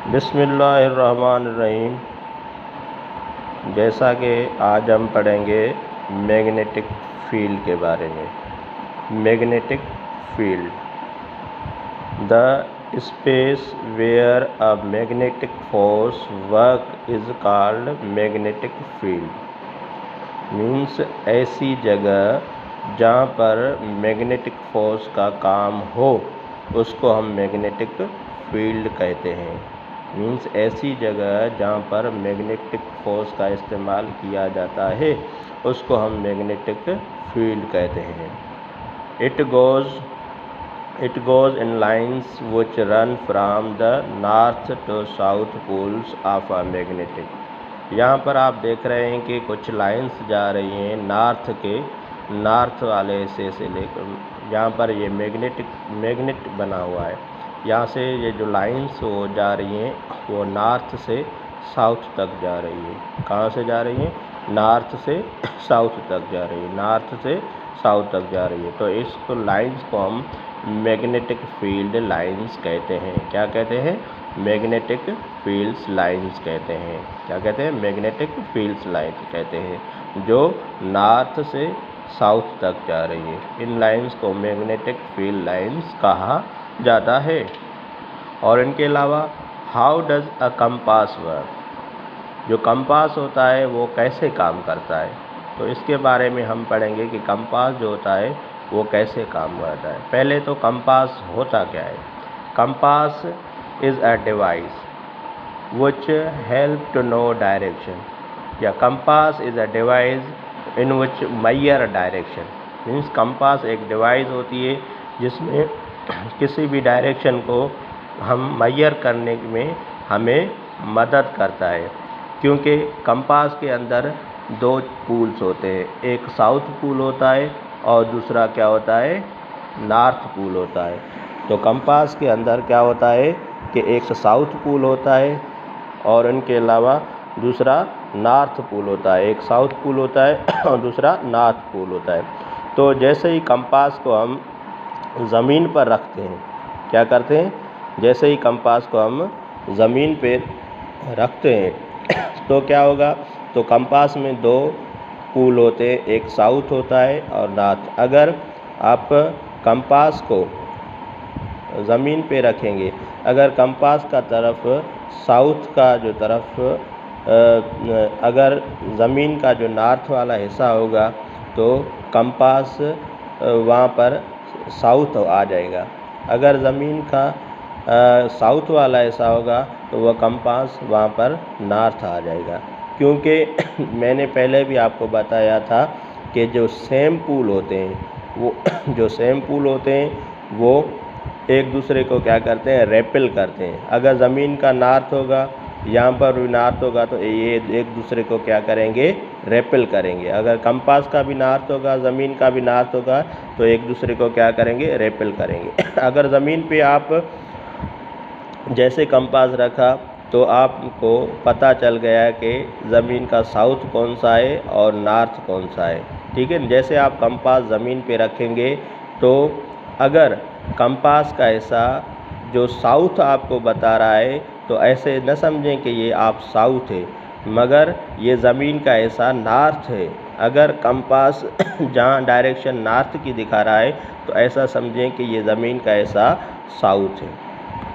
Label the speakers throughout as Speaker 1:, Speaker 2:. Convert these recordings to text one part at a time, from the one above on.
Speaker 1: बिस्मिल्लाहिर्रहमानिर्रहीम। जैसा कि आज हम पढ़ेंगे मैग्नेटिक फील्ड के बारे में। Magnetic field, the space where a magnetic force work is called magnetic field. Means ऐसी जगह जहाँ पर मैग्नेटिक फोर्स का काम हो उसको हम मैग्नेटिक फील्ड कहते हैं। मीन्स ऐसी जगह जहाँ पर मैग्नेटिक फोर्स का इस्तेमाल किया जाता है उसको हम मैग्नेटिक फील्ड कहते हैं। It goes in lines which run from the north to south poles of a magnetic. यहाँ पर आप देख रहे हैं कि कुछ लाइन्स जा रही हैं नॉर्थ वाले हिस्से से लेकर, यहाँ पर ये मैग्नेट बना हुआ है। यहाँ से ये जो लाइन्स वो जा रही हैं वो नॉर्थ से साउथ तक जा रही है। कहाँ से जा रही हैं? नॉर्थ से साउथ तक जा रही है। नॉर्थ से साउथ तक जा रही है। तो इसको लाइन्स को हम मैग्नेटिक फील्ड लाइन्स कहते हैं। क्या कहते हैं? मैग्नेटिक फील्ड्स लाइन्स कहते हैं। क्या कहते हैं? मैग्नेटिक फील्ड्स लाइन्स कहते हैं, जो नॉर्थ से साउथ तक जा रही है। इन लाइन्स को मैग्नेटिक फील्ड लाइन्स कहा जाता है। और इनके अलावा how does a compass work, जो कंपास होता है वो कैसे काम करता है, तो इसके बारे में हम पढ़ेंगे कि कंपास जो होता है वो कैसे काम करता है। पहले तो कंपास होता क्या है? Compass is a device which help to know direction, या compass is a device in which measure direction. Means compass एक डिवाइस होती है जिसमें किसी भी डायरेक्शन को हम मेजर करने में हमें मदद करता है। क्योंकि कंपास के अंदर दो पोल्स होते हैं, एक साउथ पोल होता है और दूसरा क्या होता है? नॉर्थ पोल होता है। तो कंपास के अंदर क्या होता है कि एक साउथ पोल होता है और इनके अलावा दूसरा नॉर्थ पोल होता है। एक साउथ पोल होता है और दूसरा नॉर्थ पोल होता है। तो जैसे ही कंपास को हम ज़मीन पर रखते हैं, क्या करते हैं? जैसे ही कंपास को हम ज़मीन पे रखते हैं तो क्या होगा? तो कंपास में दो पोल होते हैं, एक साउथ होता है और नॉर्थ। अगर आप कंपास को ज़मीन पे रखेंगे, अगर कंपास का तरफ साउथ का जो तरफ अगर ज़मीन का जो नॉर्थ वाला हिस्सा होगा तो कंपास वहाँ पर साउथ आ जाएगा। अगर ज़मीन का साउथ वाला हिस्सा होगा तो वह कंपास वहाँ पर नॉर्थ आ जाएगा। क्योंकि मैंने पहले भी आपको बताया था कि जो सेम पोल होते हैं वो जो सेम पोल होते हैं वो एक दूसरे को क्या करते हैं? रेपेल करते हैं। अगर ज़मीन का नॉर्थ होगा, यहाँ पर भी नॉर्थ होगा, तो ये एक दूसरे को क्या करेंगे? रेपेल करेंगे। अगर कंपास का भी नॉर्थ होगा, ज़मीन का भी नॉर्थ होगा, तो एक दूसरे को क्या करेंगे? रेपेल करेंगे। अगर ज़मीन पे आप जैसे कंपास रखा तो आपको पता चल गया कि ज़मीन का साउथ कौन सा है और नॉर्थ कौन सा है। ठीक है। जैसे आप कंपास ज़मीन पे रखेंगे तो अगर कंपास का हिस्सा जो साउथ आपको बता रहा है तो ऐसे न समझें कि ये आप साउथ है, मगर ये ज़मीन का हिस्सा नॉर्थ है। अगर कंपास जहाँ डायरेक्शन नॉर्थ की दिखा रहा है तो ऐसा समझें कि ये ज़मीन का हिस्सा साउथ है।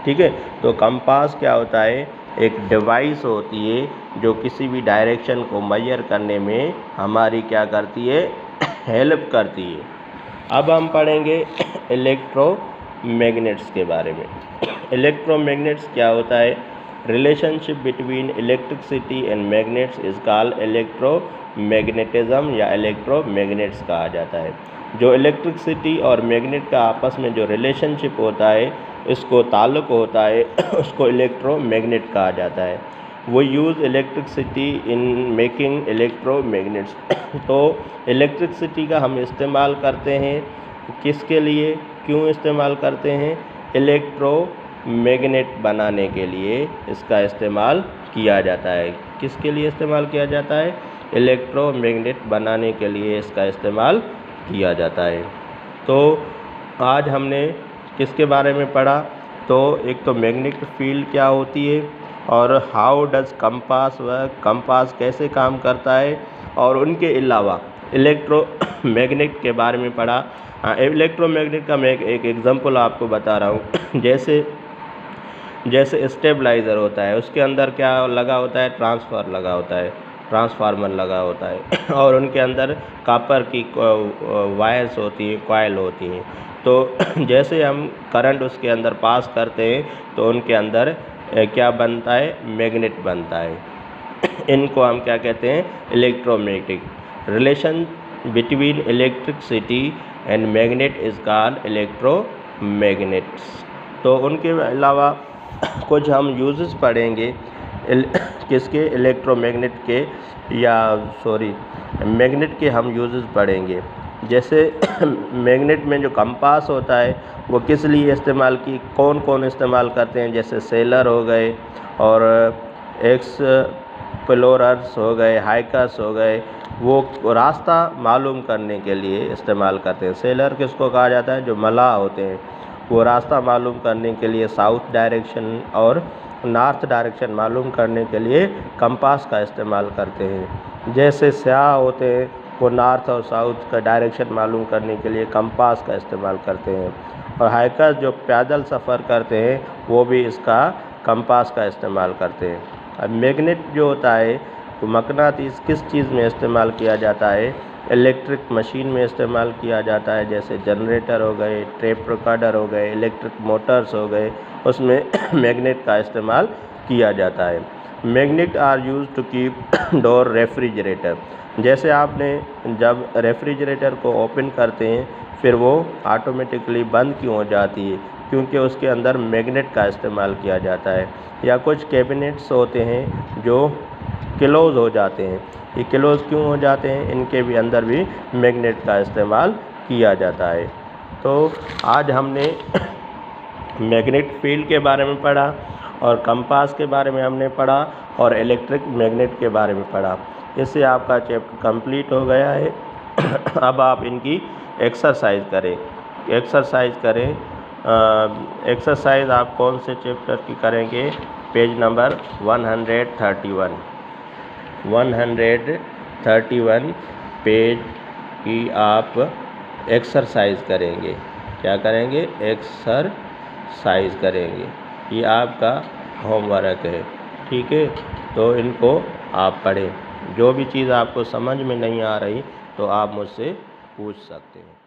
Speaker 1: ठीक है। तो कंपास क्या होता है? एक डिवाइस होती है जो किसी भी डायरेक्शन को मेजर करने में हमारी क्या करती है? हेल्प करती है। अब हम पढ़ेंगे इलेक्ट्रोमैग्नेट्स के बारे में। इलेक्ट्रोमैग्नेट्स क्या होता है? Relationship between electricity and magnets is called electromagnetism, या इलेक्ट्रोमैग्नेट्स कहा जाता है। जो इलेक्ट्रिसिटी और मैग्नेट का आपस में जो रिलेशनशिप होता है, इसको ताल्लुक़ होता है, उसको इलेक्ट्रोमैग्नेट कहा जाता है। वो use electricity in making electromagnets. तो इलेक्ट्रिसिटी का हम इस्तेमाल करते हैं किसके लिए? क्यों इस्तेमाल करते हैं? इलेक्ट्रोमैग्नेट बनाने के लिए इसका इस्तेमाल किया जाता है। किसके लिए इस्तेमाल किया जाता है? इलेक्ट्रोमैग्नेट बनाने के लिए इसका इस्तेमाल किया जाता है। तो आज हमने किसके बारे में पढ़ा? तो एक तो मैग्नेटिक फील्ड क्या होती है, और how does compass work, compass कैसे काम करता है, और उनके अलावा इलेक्ट्रोमैग्नेट के बारे में पढ़ा। इलेक्ट्रोमैग्नेट का मैं एक एग्जांपल आपको बता रहा हूँ। जैसे स्टेबलाइज़र होता है, उसके अंदर क्या लगा होता है, ट्रांसफार्मर लगा होता है और उनके अंदर कॉपर की वायर्स होती हैं, कॉइल होती हैं। तो जैसे हम करंट उसके अंदर पास करते हैं तो उनके अंदर क्या बनता है, मैग्नेट बनता है। इनको हम क्या कहते हैं, electromagnetic. Relation between electricity and magnet is called electromagnets. तो उनके अलावा कुछ हम यूजेस पढ़ेंगे किसके, इलेक्ट्रोमैग्नेट के, या सॉरी मैग्नेट के हम यूजेस पढ़ेंगे। जैसे मैग्नेट में जो कंपास होता है वो किस लिए इस्तेमाल की, कौन कौन इस्तेमाल करते हैं, जैसे सेलर हो गए और एक्सप्लोरर्स हो गए, हाइकर्स हो गए, वो रास्ता मालूम करने के लिए इस्तेमाल करते हैं। सेलर किसको कहा जाता है, जो मलाह होते हैं, वो रास्ता मालूम करने के लिए साउथ डायरेक्शन और नॉर्थ डायरेक्शन मालूम करने के लिए कंपास का इस्तेमाल करते हैं। जैसे स्याह होते हैं, वो नॉर्थ और साउथ का डायरेक्शन मालूम करने के लिए कंपास का इस्तेमाल करते हैं। और हाइकर्स जो पैदल सफ़र करते हैं वो भी इसका कंपास का इस्तेमाल करते हैं। अब मैग्नेट जो होता है वो मकनातीस किस चीज़ में इस्तेमाल किया जाता है, इलेक्ट्रिक मशीन में इस्तेमाल किया जाता है। जैसे जनरेटर हो गए, टेप रिकॉर्डर हो गए, इलेक्ट्रिक मोटर्स हो गए, उसमें मैग्नेट का इस्तेमाल किया जाता है। Magnet are use to keep door refrigerator. जैसे आपने जब रेफ्रिजरेटर को ओपन करते हैं फिर वो ऑटोमेटिकली बंद क्यों हो जाती है, क्योंकि उसके अंदर मैग्नेट का इस्तेमाल किया जाता है। या कुछ कैबिनेट्स होते हैं जो क्लोज हो जाते हैं, ये क्लोज क्यों हो जाते हैं, इनके भी अंदर भी मैग्नेट का इस्तेमाल किया जाता है। तो आज हमने मैग्नेट फील्ड के बारे में पढ़ा और कंपास के बारे में हमने पढ़ा और इलेक्ट्रिक मैग्नेट के बारे में पढ़ा। इससे आपका चैप्टर कंप्लीट हो गया है। अब आप इनकी एक्सरसाइज करें। एक्सरसाइज आप कौन से चैप्टर की करेंगे, पेज नंबर 131 पेज की आप एक्सरसाइज करेंगे। क्या करेंगे, एक्सरसाइज करेंगे। ये आपका होमवर्क है, ठीक है। तो इनको आप पढ़ें। जो भी चीज़ आपको समझ में नहीं आ रही तो आप मुझसे पूछ सकते हैं।